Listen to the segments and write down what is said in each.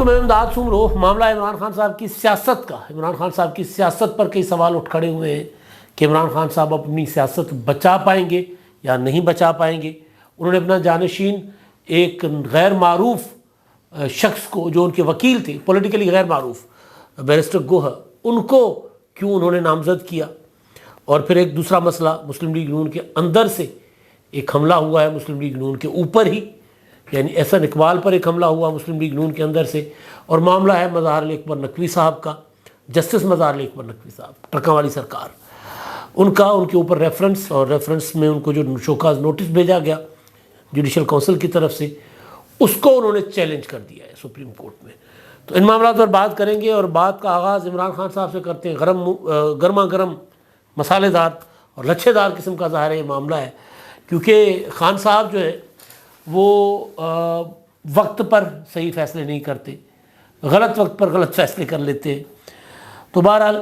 میں امداد سمرو معاملہ عمران خان صاحب کی سیاست کا، عمران خان صاحب کی سیاست پر کئی سوال اٹھ کھڑے ہوئے ہیں کہ عمران خان صاحب اپنی سیاست بچا پائیں گے یا نہیں بچا پائیں گے۔ انہوں نے اپنا جانشین ایک غیر معروف شخص کو، جو ان کے وکیل تھے، پولیٹیکلی غیر معروف، بیرسٹر گوہر، ان کو کیوں انہوں نے نامزد کیا؟ اور پھر ایک دوسرا مسئلہ، مسلم لیگ نون کے اندر سے ایک حملہ ہوا ہے مسلم لیگ نون کے اوپر ہی، یعنی احسن اقبال پر ایک حملہ ہوا مسلم لیگ نون کے اندر سے، اور معاملہ ہے مظہر علی اکبر نقوی صاحب کا، جسٹس مظہر علی اکبر نقوی صاحب، ٹرکاں والی سرکار، ان کے اوپر ریفرنس، اور ریفرنس میں ان کو جو شوکاز نوٹس بھیجا گیا جوڈیشل کونسل کی طرف سے، اس کو انہوں نے چیلنج کر دیا ہے سپریم کورٹ میں۔ تو ان معاملات پر بات کریں گے، اور بات کا آغاز عمران خان صاحب سے کرتے ہیں۔ گرما گرم مسالے دار اور لچھے دار قسم کا ظاہر یہ معاملہ ہے، کیونکہ خان صاحب جو ہے وہ وقت پر صحیح فیصلے نہیں کرتے، غلط وقت پر غلط فیصلے کر لیتے ہیں۔ تو بہرحال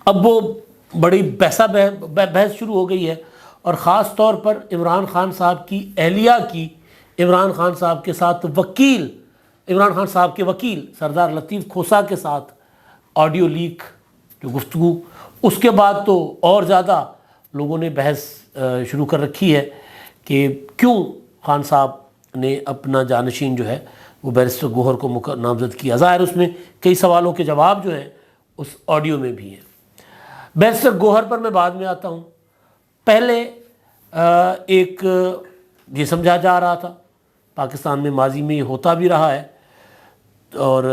اب وہ بڑی بحث شروع ہو گئی ہے، اور خاص طور پر عمران خان صاحب کی اہلیہ کی عمران خان صاحب کے ساتھ وکیل، عمران خان صاحب کے وکیل سردار لطیف کھوسہ کے ساتھ آڈیو لیک جو گفتگو، اس کے بعد تو اور زیادہ لوگوں نے بحث شروع کر رکھی ہے کہ کیوں خان صاحب نے اپنا جانشین جو ہے وہ بیرسٹر گوہر کو نامزد کیا۔ ظاہر اس میں کئی سوالوں کے جواب جو ہیں اس آڈیو میں بھی ہیں۔ بیرسٹر گوہر پر میں بعد میں آتا ہوں۔ پہلے ایک یہ سمجھا جا رہا تھا، پاکستان میں ماضی میں یہ ہوتا بھی رہا ہے، اور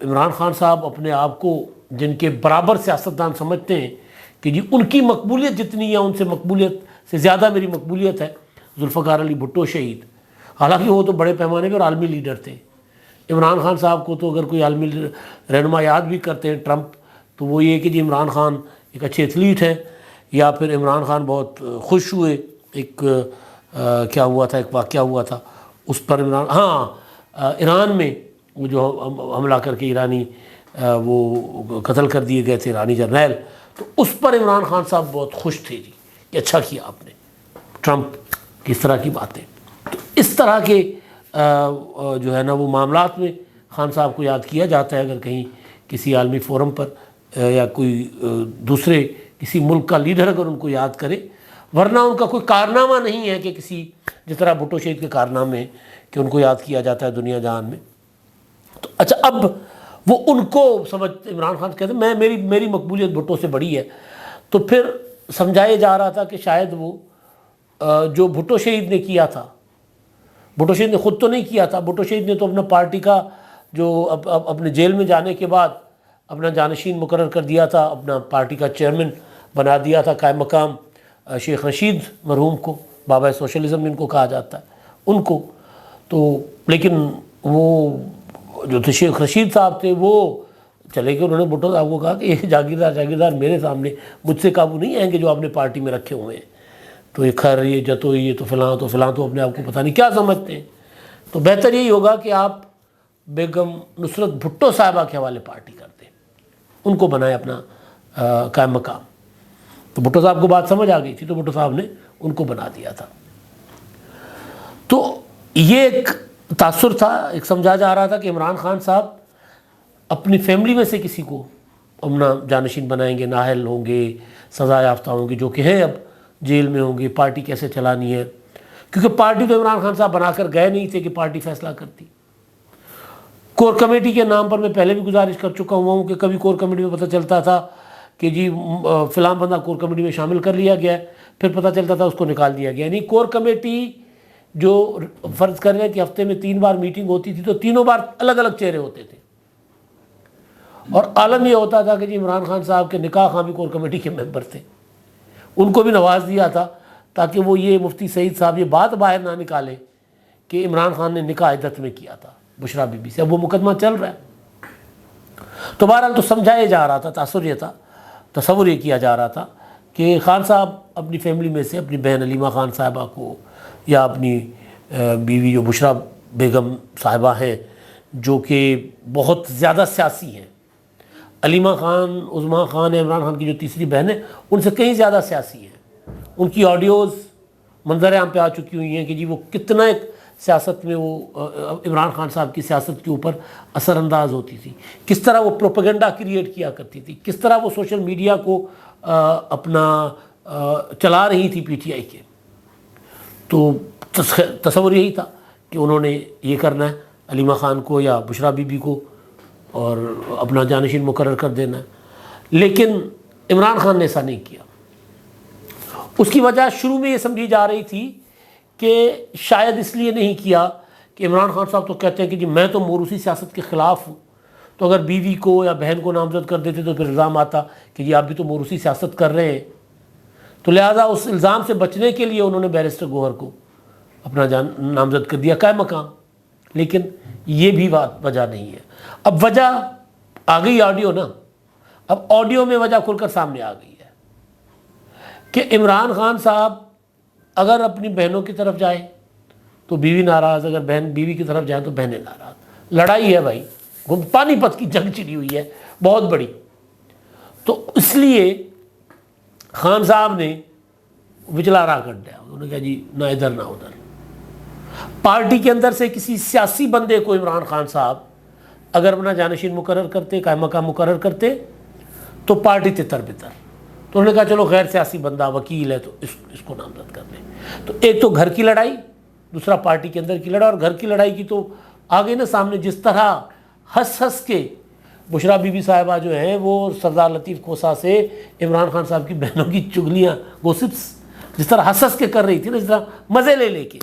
عمران خان صاحب اپنے آپ کو جن کے برابر سیاستدان سمجھتے ہیں کہ جی ان کی مقبولیت جتنی ہے ان سے مقبولیت سے زیادہ میری مقبولیت ہے ذوالفقار علی بھٹو شہید، حالانکہ وہ تو بڑے پیمانے پر عالمی لیڈر تھے۔ عمران خان صاحب کو تو اگر کوئی عالمی رہنما یاد بھی کرتے ہیں ٹرمپ، تو وہ یہ کہ جی عمران خان ایک اچھے ایتھلیٹ ہیں، یا پھر عمران خان بہت خوش ہوئے، ایک کیا ہوا تھا، ایک واقعہ ہوا تھا اس پر ایران میں وہ جو حملہ کر کے ایرانی وہ قتل کر دیے گئے تھے ایرانی جرنیل، تو اس پر عمران خان صاحب بہت خوش تھے جی کہ اچھا کیا آپ نے، ٹرمپ کی اس طرح کی باتیں۔ تو اس طرح کے جو ہے نا وہ معاملات میں خان صاحب کو یاد کیا جاتا ہے، اگر کہیں کسی عالمی فورم پر یا کوئی دوسرے کسی ملک کا لیڈر اگر ان کو یاد کرے، ورنہ ان کا کوئی کارنامہ نہیں ہے کہ کسی جس طرح بھٹو شہید کے کارنامے ہیں کہ ان کو یاد کیا جاتا ہے دنیا جہان میں۔ تو اچھا، اب وہ ان کو عمران خان کہتے ہیں میری مقبولیت بھٹو سے بڑی ہے، تو پھر سمجھایا جا رہا تھا کہ شاید وہ جو بھٹو شہید نے کیا تھا، بھٹو شہید نے خود تو نہیں کیا تھا، بھٹو شہید نے تو اپنا پارٹی کا جو اپنے جیل میں جانے کے بعد اپنا جانشین مقرر کر دیا تھا، اپنا پارٹی کا چیئرمین بنا دیا تھا قائم مقام شیخ رشید مرحوم کو، بابا سوشلزم ان کو کہا جاتا ہے ان کو۔ تو لیکن وہ جو تھے شیخ رشید صاحب تھے وہ چلے گئے، انہوں نے بھٹو صاحب کو کہا کہ یہ جاگیردار میرے سامنے مجھ سے قابو نہیں آئیں گے جو آپ نے پارٹی میں رکھے ہوئے ہیں، تو یہ خیر یہ جتو یہ تو فلاں تو اپنے آپ کو پتہ نہیں کیا سمجھتے ہیں۔ تو بہتر یہی ہوگا کہ آپ بیگم نصرت بھٹو صاحبہ کے حوالے پارٹی کر دیں، ان کو بنائے اپنا قائم مقام۔ تو بھٹو صاحب کو بات سمجھ آ گئی تھی، تو بھٹو صاحب نے ان کو بنا دیا تھا۔ تو یہ ایک تاثر تھا، ایک سمجھا جا رہا تھا کہ عمران خان صاحب اپنی فیملی میں سے کسی کو اپنا جانشین بنائیں گے، نااہل ہوں گے، سزا یافتہ ہوں گے، جو کہ ہیں اب جیل میں ہوں گے، پارٹی کیسے چلانی ہے، کیونکہ پارٹی تو عمران خان صاحب بنا کر گئے نہیں تھے کہ پارٹی فیصلہ کرتی۔ کور کمیٹی کے نام پر میں پہلے بھی گزارش کر چکا ہوا ہوں کہ کبھی کور کمیٹی میں پتہ چلتا تھا کہ جی فلاں بندہ کور کمیٹی میں شامل کر لیا گیا ہے، پھر پتہ چلتا تھا اس کو نکال دیا گیا۔ یعنی کور کمیٹی جو فرض کر رہے ہیں کہ ہفتے میں 3 بار میٹنگ ہوتی تھی، تو تینوں بار الگ الگ چہرے ہوتے تھے، اور عالم یہ ہوتا تھا کہ جی عمران خان صاحب کے نکاح خواہ بھی کور کمیٹی کے ممبر تھے، ان کو بھی نواز دیا تھا تاکہ وہ یہ مفتی سعید صاحب یہ بات باہر نہ نکالے کہ عمران خان نے نکاح عدت میں کیا تھا بشرا بی بی سے۔ اب وہ مقدمہ چل رہا ہے، تو بہرحال تو سمجھایا جا رہا تھا، تصور یہ کیا جا رہا تھا کہ خان صاحب اپنی فیملی میں سے اپنی بہن علیمہ خان صاحبہ کو، یا اپنی بیوی جو بشرا بیگم صاحبہ ہیں جو کہ بہت زیادہ سیاسی ہیں، علیمہ خان، عظمیٰ خان عمران خان کی جو تیسری بہن ہے ان سے کہیں زیادہ سیاسی ہیں، ان کی آڈیوز منظر عام پہ آ چکی ہوئی ہیں کہ جی وہ کتنا ایک سیاست میں وہ عمران خان صاحب کی سیاست کے اوپر اثر انداز ہوتی تھی، کس طرح وہ پروپیگنڈا کریٹ کیا کرتی تھی، کس طرح وہ سوشل میڈیا کو اپنا چلا رہی تھی پی ٹی آئی کے. تو تصور یہی تھا کہ انہوں نے یہ کرنا ہے، علیمہ خان کو یا بشرا بی بی کو اور اپنا جانشین مقرر کر دینا ہے. لیکن عمران خان نے ایسا نہیں کیا. اس کی وجہ شروع میں یہ سمجھی جا رہی تھی کہ شاید اس لیے نہیں کیا کہ عمران خان صاحب تو کہتے ہیں کہ جی میں تو موروثی سیاست کے خلاف ہوں، تو اگر بیوی کو یا بہن کو نامزد کر دیتے تو پھر الزام آتا کہ جی آپ بھی تو موروثی سیاست کر رہے ہیں. تو لہٰذا اس الزام سے بچنے کے لیے انہوں نے بیرسٹر گوہر کو اپنا نامزد کر دیا قائم مقام. لیکن یہ بھی وجہ نہیں ہے. اب وجہ آ گئی آڈیو نا، اب آڈیو میں وجہ کھل کر سامنے آ گئی ہے کہ عمران خان صاحب اگر اپنی بہنوں کی طرف جائے تو بیوی ناراض، اگر بہن بیوی کی طرف جائیں تو بہنیں ناراض. لڑائی ہے بھائی، پانی پت کی جنگ چھڑی ہوئی ہے بہت بڑی. تو اس لیے خان صاحب نے وچلا راہ کر دیا. انہوں نے کہا جی نہ ادھر نہ ادھر. پارٹی کے اندر سے کسی سیاسی بندے کو عمران خان صاحب اگر اپنا جانشین مقرر کرتے، قائم مقام مقرر کرتے تو پارٹی تتر بتر. تو انہوں نے کہا چلو غیر سیاسی بندہ وکیل ہے تو اس کو نامزد کر دیں. تو ایک تو گھر کی لڑائی، دوسرا پارٹی کے اندر کی لڑائی. اور گھر کی لڑائی کی تو آ گئی نا سامنے، جس طرح ہنس ہنس کے بشرا بی بی صاحبہ جو ہیں وہ سردار لطیف کھوسہ سے عمران خان صاحب کی بہنوں کی چگلیاں گوسپس جس طرح ہنس ہنس کے کر رہی تھی نا، جس طرح مزے لے لے کے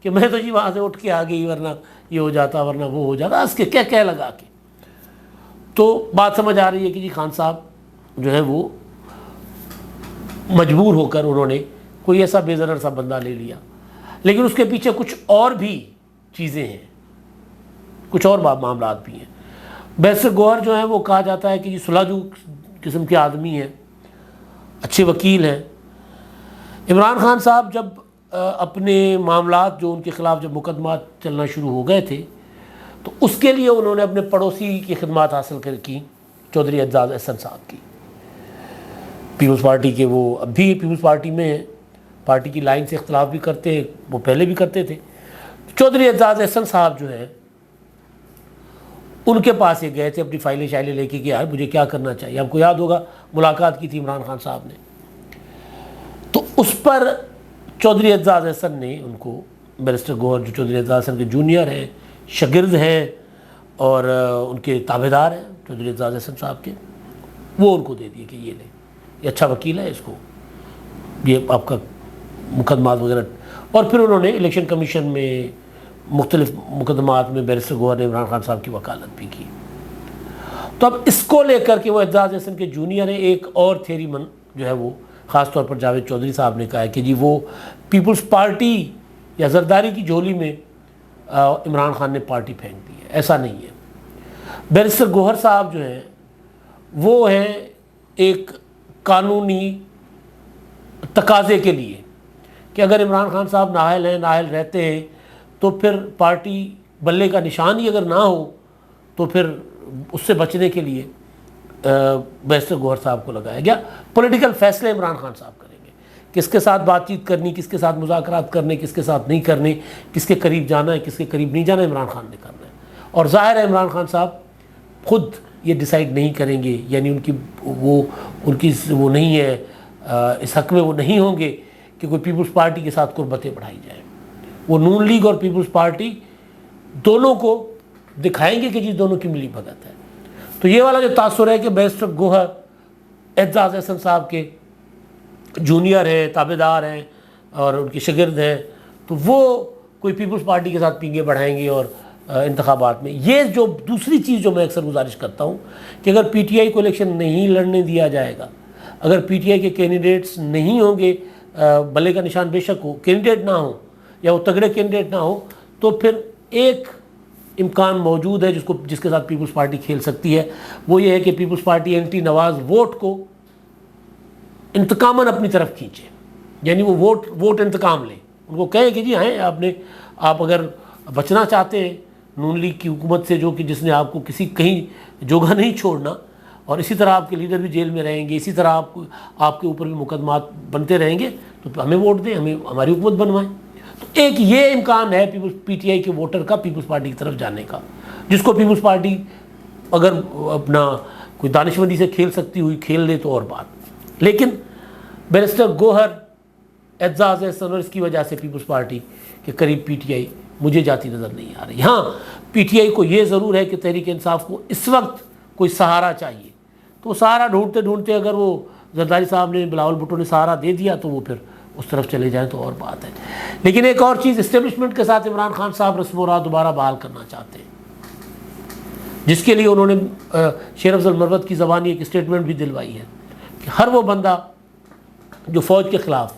کہ میں تو جی وہاں سے اٹھ کے آ گئی ورنہ یہ ہو جاتا ورنہ وہ ہو جاتا، ہنس کے کہہ لگا کے. تو بات سمجھ آ رہی ہے کہ جی خان صاحب جو ہے وہ مجبور ہو کر انہوں نے کوئی ایسا بے ضرر سا بندہ لے لیا. لیکن اس کے پیچھے کچھ اور بھی چیزیں ہیں، کچھ اور معاملات بھی ہیں. بیرسٹر گوہر جو ہیں وہ کہا جاتا ہے کہ یہ سلاجو قسم کے آدمی ہیں، اچھے وکیل ہیں. عمران خان صاحب جب اپنے معاملات جو ان کے خلاف جب مقدمات چلنا شروع ہو گئے تھے تو اس کے لیے انہوں نے اپنے پڑوسی کی خدمات حاصل کی، چودھری اعزاز احسن صاحب کی. پیپلز پارٹی کے وہ اب بھی پیپلز پارٹی میں ہیں، پارٹی کی لائن سے اختلاف بھی کرتے ہیں، وہ پہلے بھی کرتے تھے. چودھری اعزاز احسن صاحب جو ہیں ان کے پاس یہ گئے تھے اپنی فائلیں لے کے کہ یار مجھے کیا کرنا چاہیے. آپ کو یاد ہوگا ملاقات کی تھی عمران خان صاحب نے. تو اس پر چودھری اعزاز احسن نے ان کو، بیرسٹر گوہر جو چودھری اعزاز احسن کے جونیئر ہیں، شاگرد ہیں اور ان کے تابع دار ہیں چودھری اعزاز احسن صاحب کے، وہ ان کو دے دیے کہ یہ لیں، یہ اچھا وکیل ہے، اس کو یہ آپ کا مقدمات وغیرہ. اور پھر انہوں نے الیکشن کمیشن میں مختلف مقدمات میں بیرسٹر گوہر نے عمران خان صاحب کی وکالت بھی کی. تو اب اس کو لے کر کے وہ اعزاز احسن کے جونیئر ہیں، ایک اور تھیری من جو ہے وہ خاص طور پر جاوید چودھری صاحب نے کہا ہے کہ جی وہ پیپلز پارٹی یا زرداری کی جھولی میں عمران خان نے پارٹی پھینک دی ہے. ایسا نہیں ہے. بیرسٹر گوہر صاحب جو ہیں وہ ہیں ایک قانونی تقاضے کے لیے کہ اگر عمران خان صاحب نااہل ہیں، نااہل رہتے ہیں تو پھر پارٹی بلے کا نشان ہی اگر نہ ہو تو پھر اس سے بچنے کے لیے بیرسٹر گوہر صاحب کو لگایا گیا. پولیٹیکل فیصلے عمران خان صاحب کریں گے، کس کے ساتھ بات چیت کرنی، کس کے ساتھ مذاکرات کرنے، کس کے ساتھ نہیں کرنے، کس کے قریب جانا ہے، کس کے قریب نہیں جانا، عمران خان نے کرنا ہے. اور ظاہر ہے عمران خان صاحب خود یہ ڈیسائیڈ نہیں کریں گے، یعنی ان کی وہ نہیں ہے، اس حق میں وہ نہیں ہوں گے کہ کوئی پیپلز پارٹی کے ساتھ قربتیں بڑھائی جائیں. وہ نون لیگ اور پیپلز پارٹی دونوں کو دکھائیں گے کہ جی دونوں کی ملی بھگت ہے. تو یہ والا جو تاثر ہے کہ بیرسٹر گوہر اعزاز احسن صاحب کے جونیئر ہیں، تابع دار ہیں اور ان کے شاگرد ہیں، تو وہ کوئی پیپلز پارٹی کے ساتھ پینگے بڑھائیں گے. اور انتخابات میں یہ جو دوسری چیز جو میں اکثر گزارش کرتا ہوں کہ اگر پی ٹی آئی کو الیکشن نہیں لڑنے دیا جائے گا، اگر پی ٹی آئی کے کینڈیڈیٹس نہیں ہوں گے، بلے کا نشان بے شک ہو، کینڈیڈیٹ نہ ہوں یا وہ تگڑے کینڈیڈیٹ نہ ہو، تو پھر ایک امکان موجود ہے جس کے ساتھ پیپلز پارٹی کھیل سکتی ہے. وہ یہ ہے کہ پیپلز پارٹی اینٹی نواز ووٹ کو انتقاماً اپنی طرف کھینچے، یعنی وہ ووٹ انتقام لیں. ان کو کہیں کہ جی آپ اگر بچنا چاہتے ہیں نون لیگ کی حکومت سے، جو کہ جس نے آپ کو کہیں جوگا نہیں چھوڑنا، اور اسی طرح آپ کے لیڈر بھی جیل میں رہیں گے، اسی طرح آپ کے اوپر بھی مقدمات بنتے رہیں گے، تو ہمیں ووٹ دیں، ہماری حکومت بنوائیں. تو ایک یہ امکان ہے پی ٹی آئی کے ووٹر کا پیپلز پارٹی کی طرف جانے کا، جس کو پیپلز پارٹی اگر اپنا کوئی دانشمندی سے کھیل سکتی ہوئی کھیل لے تو اور بات، لیکن بیرسٹر گوہر اعزاز احسن اور اس کی وجہ سے پیپلز پارٹی کے قریب پی ٹی آئی مجھے جاتی نظر نہیں آ رہی۔ ہاں پی ٹی آئی کو یہ ضرور ہے کہ تحریک انصاف کو اس وقت کوئی سہارا چاہیے، تو سہارا ڈھونڈتے ڈھونڈتے اگر وہ زرداری صاحب نے، بلاول بھٹو نے سہارا دے دیا تو وہ پھر اس طرف چلے جائیں تو اور بات ہے۔ لیکن ایک اور چیز، اسٹیبلشمنٹ کے ساتھ عمران خان صاحب رسم و راہ دوبارہ بحال کرنا چاہتے ہیں، جس کے لیے انہوں نے شیر افضل مروت کی زبانی ایک اسٹیٹمنٹ بھی دلوائی ہے کہ ہر وہ بندہ جو فوج کے خلاف،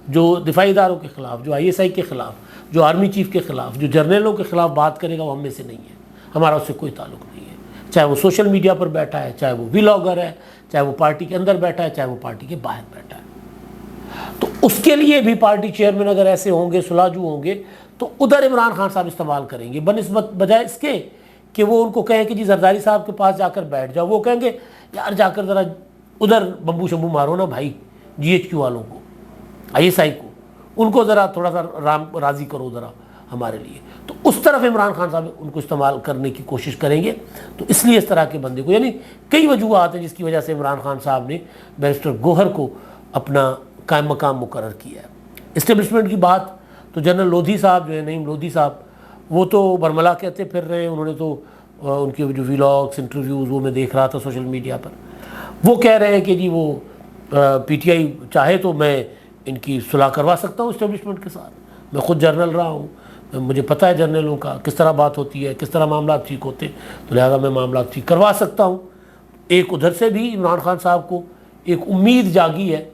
جو دفاعی اداروں کے خلاف، جو آئی ایس آئی کے خلاف، جو آرمی چیف کے خلاف، جو جرنیلوں کے خلاف بات کرے گا وہ ہم میں سے نہیں ہے، ہمارا اس سے کوئی تعلق نہیں ہے، چاہے وہ سوشل میڈیا پر بیٹھا ہے، چاہے وہ ویلاگر ہے، چاہے وہ پارٹی کے اندر بیٹھا ہے، چاہے وہ پارٹی کے باہر بیٹھا ہے۔ تو اس کے لیے بھی پارٹی چیئرمین اگر ایسے ہوں گے، سلاجو ہوں گے، تو ادھر عمران خان صاحب استعمال کریں گے، بنسبت بجائے اس کے کہ وہ ان کو کہیں کہ جی زرداری صاحب کے پاس جا کر بیٹھ جاؤ، وہ کہیں گے یار جا کر ذرا ادھر بمبو شمبو مارو نا بھائی، جی ایچ کیو والوں کو، آئی ایس آئی کو، ان کو ذرا تھوڑا سا راضی کرو ذرا ہمارے لیے۔ تو اس طرف عمران خان صاحب ان کو استعمال کرنے کی کوشش کریں گے۔ تو اس لیے اس طرح کے بندے کو، یعنی کئی وجوہات ہیں جس کی وجہ سے عمران خان صاحب نے بیرسٹر گوہر کو اپنا قائم مقام مقرر کیا ہے۔ اسٹیبلشمنٹ کی بات تو جنرل لودھی صاحب جو ہے، نعیم لودھی صاحب، وہ تو برملا کہتے پھر رہے ہیں، انہوں نے تو ان کے جو ویلاگس، انٹرویوز وہ میں دیکھ رہا تھا سوشل میڈیا پر، وہ کہہ رہے ہیں کہ جی وہ پی ٹی آئی چاہے تو میں ان کی صلح کروا سکتا ہوں اسٹیبلشمنٹ کے ساتھ، میں خود جرنل رہا ہوں، مجھے پتہ ہے جرنلوں کا کس طرح بات ہوتی ہے، کس طرح معاملات ٹھیک ہوتے ہیں، تو لہٰذا میں معاملات ٹھیک کروا سکتا ہوں۔ ایک ادھر سے بھی عمران خان صاحب کو ایک امید جاگی ہے،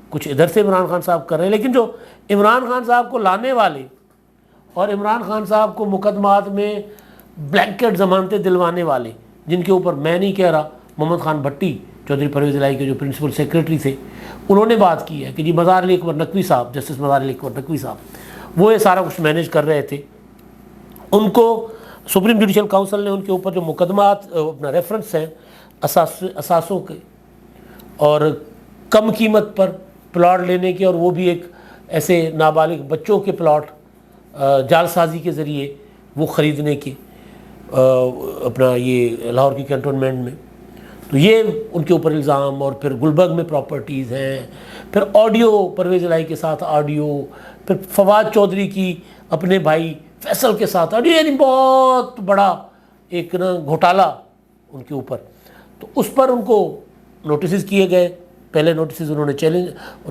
کچھ ادھر سے عمران خان صاحب کر رہے ہیں، لیکن جو عمران خان صاحب کو لانے والے اور عمران خان صاحب کو مقدمات میں بلینکٹ ضمانتیں دلوانے والے، جن کے اوپر میں نہیں کہہ رہا، محمد خان بھٹی چودھری پرویز الہی کے جو پرنسپل سیکریٹری تھے، انہوں نے بات کی ہے کہ جی مزار علی اکبر نقوی صاحب، جسٹس مزار علی اکبر نقوی صاحب، وہ یہ سارا کچھ مینیج کر رہے تھے، ان کو سپریم جوڈیشل کاؤنسل نے ان کے اوپر جو مقدمات اپنا ریفرنس ہیں اثاثوں کے اور کم قیمت پر پلاٹ لینے کے، اور وہ بھی ایک ایسے نابالغ بچوں کے پلاٹ جال سازی کے ذریعے وہ خریدنے کے، اپنا یہ لاہور کی کنٹونمنٹ میں، تو یہ ان کے اوپر الزام، اور پھر گلبرگ میں پراپرٹیز ہیں، پھر آڈیو پرویز الہی کے ساتھ آڈیو، پھر فواد چودھری کی اپنے بھائی فیصل کے ساتھ آڈیو، یعنی بہت بڑا ایک نا گھوٹالا ان کے اوپر۔ تو اس پر ان کو نوٹسز کیے گئے، پہلے نوٹسز انہوں نے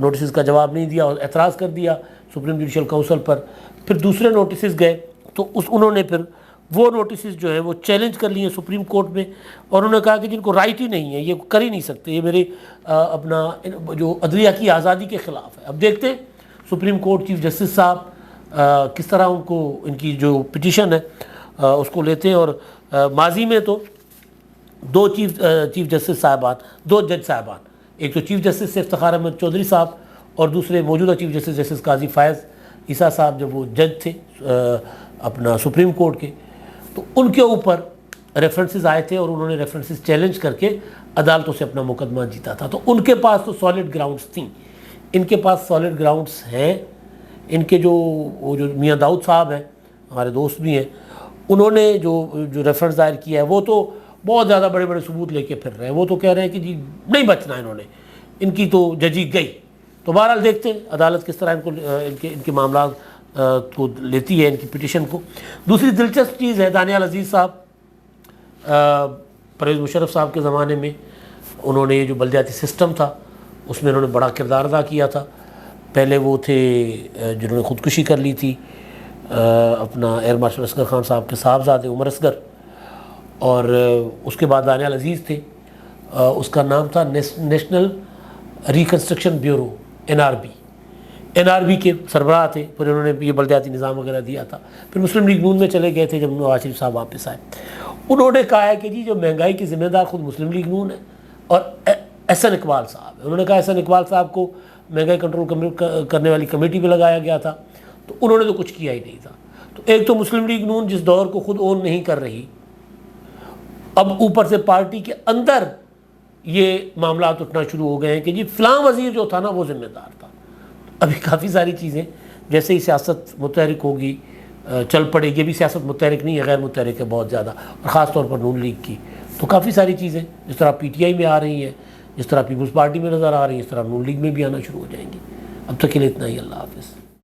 نوٹسز کا جواب نہیں دیا اور اعتراض کر دیا سپریم جوڈیشل کاؤنسل پر، پھر دوسرے نوٹسز گئے تو انہوں نے پھر وہ نوٹسز جو ہے وہ چیلنج کر لیے سپریم کورٹ میں، اور انہوں نے کہا کہ جن کو رائٹ ہی نہیں ہے، یہ کر ہی نہیں سکتے، یہ میرے اپنا جو عدلیہ کی آزادی کے خلاف ہے۔ اب دیکھتے ہیں سپریم کورٹ چیف جسٹس صاحب کس طرح ان کو ان کی جو پٹیشن ہے اس کو لیتے ہیں، اور ماضی میں تو دو چیف جسٹس صاحبان، دو جج صاحبان، ایک تو چیف جسٹس افتخار احمد چودھری صاحب اور دوسرے موجودہ چیف جسٹس جسٹس قاضی فائز عیسیٰ صاحب، جب وہ جج تھے اپنا سپریم کورٹ کے، تو ان کے اوپر ریفرنسز آئے تھے اور انہوں نے ریفرنسز چیلنج کر کے عدالتوں سے اپنا مقدمہ جیتا تھا۔ تو ان کے پاس تو سالڈ گراؤنڈز تھیں، ان کے پاس سالڈ گراؤنڈز ہیں۔ ان کے جو میاں داؤد صاحب ہیں، ہمارے دوست بھی ہیں، انہوں نے جو ریفرنس دائر کیا ہے وہ تو بہت زیادہ بڑے بڑے ثبوت لے کے پھر رہے ہیں، وہ تو کہہ رہے ہیں کہ جی نہیں بچنا انہوں نے، ان کی تو ججی گئی۔ تو بہرحال دیکھتے ہیں عدالت کس طرح ان کے معاملات کو لیتی ہے، ان کی پٹیشن کو۔ دوسری دلچسپ چیز ہے، دانیال عزیز صاحب پرویز مشرف صاحب کے زمانے میں انہوں نے یہ جو بلدیاتی سسٹم تھا اس میں انہوں نے بڑا کردار ادا کیا تھا۔ پہلے وہ تھے جنہوں نے خودکشی کر لی تھی، اپنا ایئر مارشل اصغر خان صاحب کے صاحبزادے عمر اصغر، اور اس کے بعد دانیال عزیز تھے، اس کا نام تھا national reconstruction bureau, N R B کے سربراہ تھے، پھر انہوں نے یہ بلدیاتی نظام وغیرہ دیا تھا۔ پھر مسلم لیگ نون میں چلے گئے تھے جب نواز شریف صاحب واپس آئے، انہوں نے کہا ہے کہ جی جو مہنگائی کی ذمہ دار خود مسلم لیگ نون ہے اور احسن اقبال صاحب ہے۔ انہوں نے کہا احسن اقبال صاحب کو مہنگائی کنٹرول کرنے والی کمیٹی پہ لگایا گیا تھا، تو انہوں نے تو کچھ کیا ہی نہیں تھا۔ تو ایک تو مسلم لیگ نون جس دور کو خود اون نہیں کر رہی، اب اوپر سے پارٹی کے اندر یہ معاملات اٹھنا شروع ہو گئے ہیں کہ جی فلاں وزیر جو تھا نا وہ ذمہ دار تھا۔ ابھی کافی ساری چیزیں جیسے ہی سیاست متحرک ہوگی چل پڑے. یہ بھی سیاست متحرک نہیں ہے، غیر متحرک ہے بہت زیادہ، اور خاص طور پر نون لیگ کی. تو کافی ساری چیزیں جس طرح پی ٹی آئی میں آ رہی ہیں، جس طرح پیپلز پارٹی میں نظر آ رہی ہیں، اس طرح نون لیگ میں بھی آنا شروع ہو جائیں گی. اب تک کے لیے اتنا ہی. اللہ حافظ.